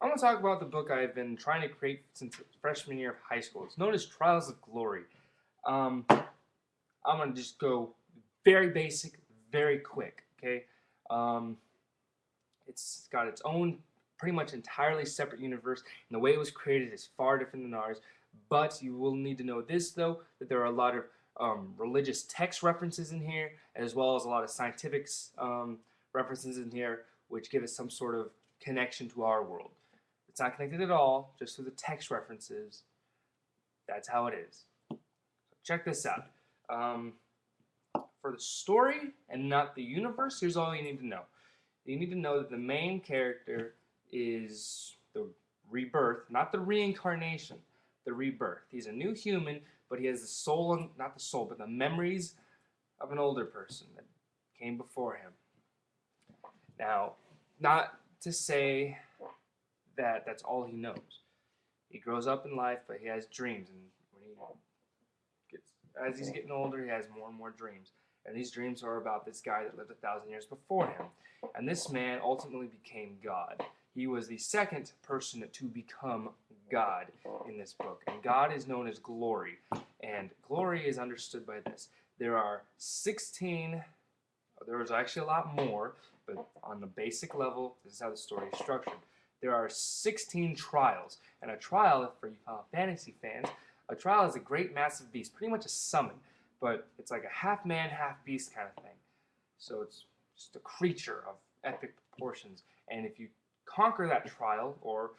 I'm going to talk about the book I've been trying to create since freshman year of high school. It's known as Trials of Glory. Um, I'm going to just go very basic, very quick, okay? Um, it's got its own pretty much entirely separate universe, and the way it was created is far different than ours. But you will need to know this, though, that there are a lot of religious text references in here, as well as a lot of scientific references in here, which give us some sort of connection to our world. It's not connected at all, just through the text references. That's how it is. So check this out. Um, for the story and not the universe, here's all you need to know. You need to know that the main character is the rebirth, not the reincarnation, the rebirth. He's a new human, but he has the soul, not the soul, but the memories of an older person that came before him. Now, not to say that that's all he knows. He grows up in life, but he has dreams, and when he gets, as he's getting older, he has more and more dreams. And these dreams are about this guy that lived 1,000 years before him. And this man ultimately became God. He was the second person to become God in this book. And God is known as glory. And glory is understood by this. There are 16, there's actually a lot more, but on the basic level, this is how the story is structured. There are 16 trials. And a trial, for you fantasy fans, a trial is a great massive beast, pretty much a summon. But it's like a half man, half beast kind of thing. So it's just a creature of epic proportions. And if you conquer that trial, or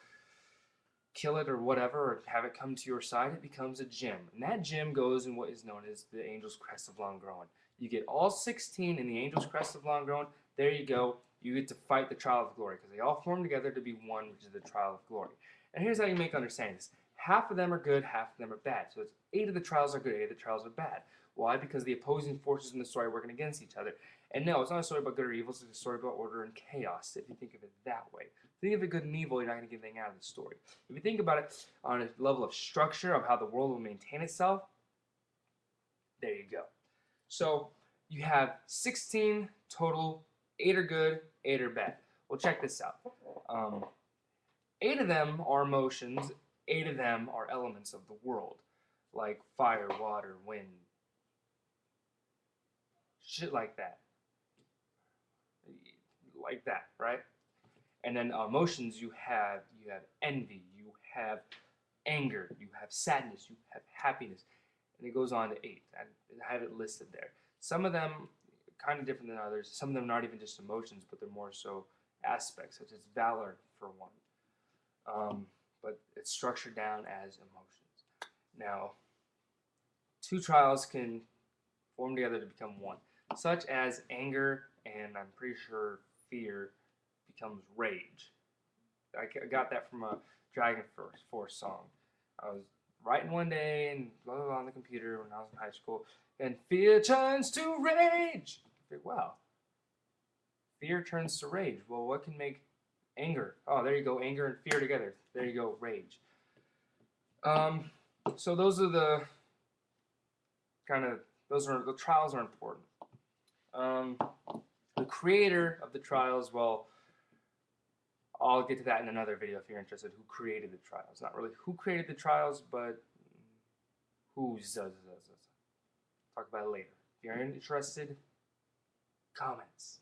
kill it or whatever, or have it come to your side, it becomes a gem. And that gem goes in what is known as the Angel's Crest of Long Growing. You get all 16 in the Angel's Crest of Long Growing. There you go. You get to fight the Trial of Glory, because they all form together to be one, which is the Trial of Glory. And here's how you make understand this. Half of them are good, half of them are bad. So it's 8 of the trials are good, 8 of the trials are bad. Why? Because the opposing forces in the story are working against each other. And no, it's not a story about good or evil, it's a story about order and chaos, if you think of it that way. If you think of it good and evil, you're not going to get anything out of the story. If you think about it on a level of structure, of how the world will maintain itself, there you go. So you have 16 total, 8 are good, 8 are bad. Well, check this out. 8 of them are emotions, 8 of them are elements of the world, like fire, water, wind, shit like that. Like that, right? And then emotions, you have envy, you have anger, you have sadness, you have happiness, and it goes on to 8. I have it listed there. Some of them kind of different than others. Some of them not even just emotions, but they're more so aspects, such as valor for one. But it's structured down as emotions. Now, 2 trials can form together to become one, such as anger, and I'm pretty sure fear becomes rage. I got that from a Dragon Force song. I was writing one day and blah, blah, blah on the computer when I was in high school, and fear turns to rage. Wow, fear turns to rage. Well, what can make anger? Oh, there you go, anger and fear together. There you go, rage. So those are the the trials are important. The creator of the trials, well, I'll get to that in another video if you're interested. Who created the trials? Not really who created the trials, but who's. Talk about it later. If you're interested, comments.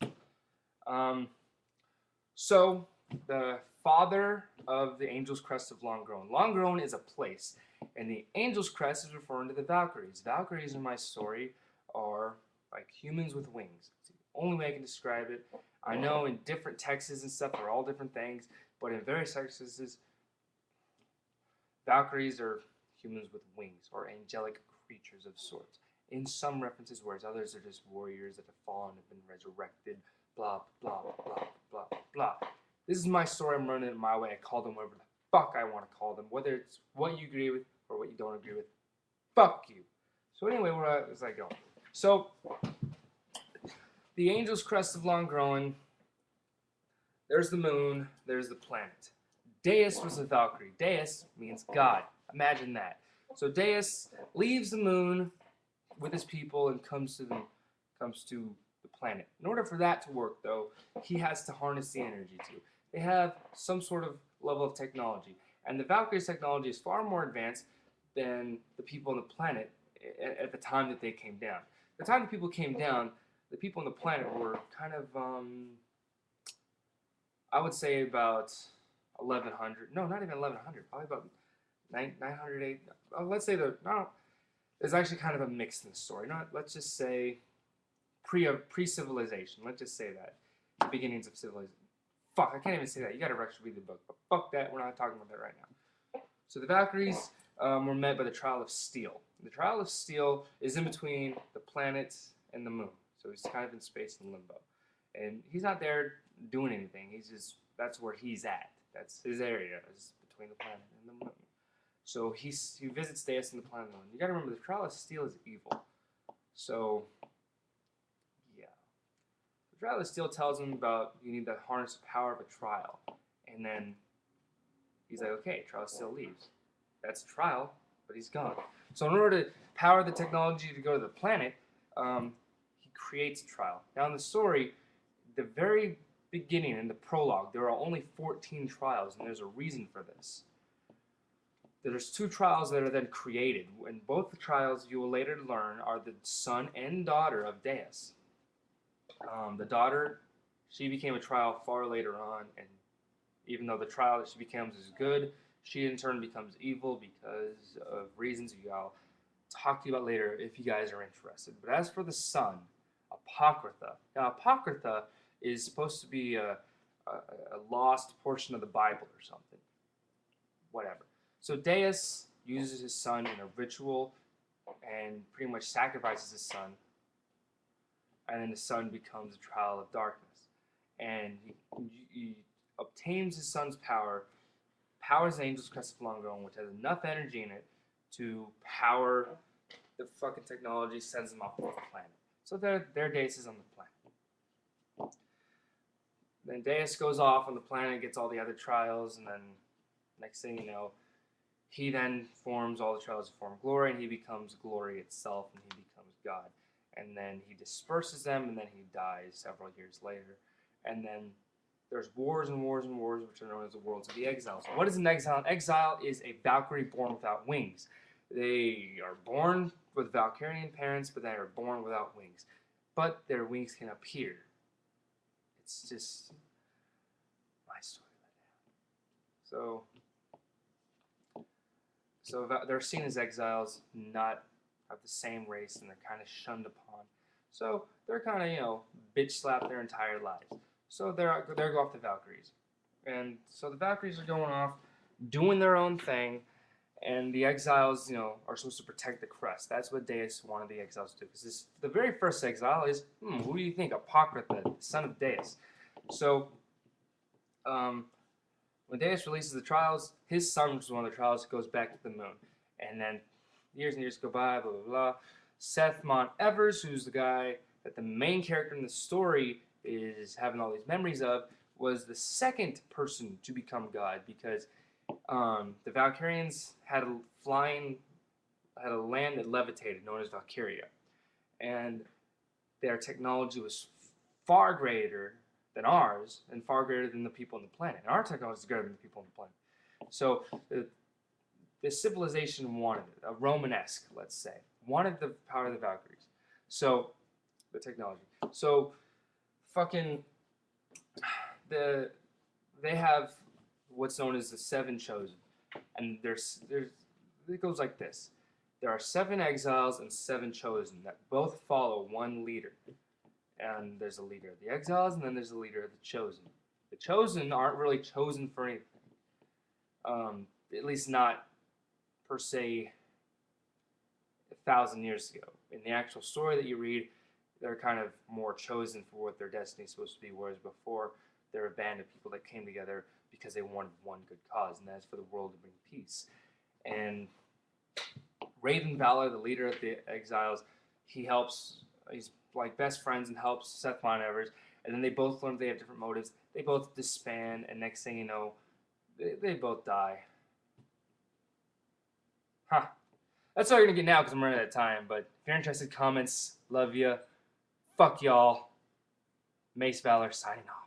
So the father of the Angel's Crest of Long Grown. Long Grown is a place, and the Angel's Crest is referring to the Valkyries. Valkyries in my story are like humans with wings. It's the only way I can describe it. I know in different texts and stuff they're all different things, but in various texts, Valkyries are humans with wings, or angelic creatures of sorts. In some references, whereas others are just warriors that have fallen and have been resurrected, blah, blah, blah, blah, blah. This is my story. I'm running it my way. I call them whatever the fuck I want to call them, whether it's what you agree with or what you don't agree with. Fuck you. So anyway, where was I going? So, the Angel's Crest of Long Growing, there's the moon, there's the planet. Deus was a Valkyrie. Deus means God. Imagine that. So Deus leaves the moon with his people and comes to the planet. In order for that to work, though, he has to harness the energy too. They have some sort of level of technology. And the Valkyries' technology is far more advanced than the people on the planet at the time that they came down. The time the people came down, the people on the planet were kind of, I would say about 1100. No, not even 1100. Probably about 908. Let's say there's actually kind of a mix in the story. Let's just say pre-civilization. Let's just say that. The beginnings of civilization. Fuck, I can't even say that. You gotta actually read the book. But fuck that, we're not talking about that right now. So the Valkyries were met by the Trial of Steel. The Trial of Steel is in between the planet and the moon. So he's kind of in space in limbo. And he's not there doing anything. That's where he's at. That's his area, is between the planet and the moon. So he visits Deus and the planet and the moon. You gotta remember, the Trial of Steel is evil. So, yeah. The Trial of Steel tells him about you need to harness the power of a trial. And then he's like, okay, Trial of Steel leaves. That's a trial, but he's gone. So in order to power the technology to go to the planet, he creates a trial. Now in the story, the very beginning, in the prologue, there are only 14 trials, and there's a reason for this. There's 2 trials that are then created, and both the trials, you will later learn, are the son and daughter of Deus. The daughter, she became a trial far later on, and even though the trial that she becomes is good, she in turn becomes evil because of reasons I'll talk to you about later if you guys are interested. But as for the son, Apocrypha. Now Apocrypha is supposed to be a lost portion of the Bible or something. Whatever. So Deus uses his son in a ritual and pretty much sacrifices his son. And then the son becomes a trial of darkness. And he obtains his son's power, powers the Angel's Crest of Longone, which has enough energy in it to power the fucking technology, sends them off the planet. So their Deus is on the planet. Then Deus goes off on the planet, gets all the other trials, and then next thing you know, he then forms all the trials to form glory, and he becomes glory itself, and he becomes God. And then he disperses them, and then he dies several years later. And then there's wars and wars and wars, which are known as the Worlds of the Exiles. What is an exile? An exile is a Valkyrie born without wings. They are born with Valkyrian parents, but they are born without wings. But their wings can appear. It's just my story. So they're seen as exiles, not of the same race, and they're kind of shunned upon. So they're kind of, bitch slapped their entire lives. So they're go off the Valkyries. And so the Valkyries are going off, doing their own thing, and the exiles, are supposed to protect the crest. That's what Deus wanted the exiles to do. Because the very first exile is, who do you think? Apocrypha, the son of Deus. So, when Deus releases the trials, his son, which is one of the trials, goes back to the moon. And then years and years go by, blah, blah, blah. Seth Mon Evers, who's the guy that the main character in the story is having all these memories of, was the second person to become God because the Valkyrians had a land that levitated, known as Valkyria. And their technology was far greater than ours and far greater than the people on the planet. And our technology is greater than the people on the planet. So the civilization wanted it, a Romanesque, let's say, wanted the power of the Valkyries. So, the technology. So, fucking, they have what's known as the 7 Chosen. And it goes like this. There are 7 exiles and 7 chosen that both follow one leader. And there's a leader of the exiles, and then there's a leader of the chosen. The chosen aren't really chosen for anything. At least not, per se, 1,000 years ago. In the actual story that you read, they're kind of more chosen for what their destiny is supposed to be, whereas before, they're a band of people that came together because they wanted one good cause, and that's for the world to bring peace. And MaceValor, the leader of the exiles, he's like best friends and helps Seth Mon Evers, and then they both learn they have different motives. They both disband, and next thing you know, they both die. Huh. That's all you're gonna get now because I'm running out of time, but if you're interested, comments, love ya. Fuck y'all. MaceValor signing off.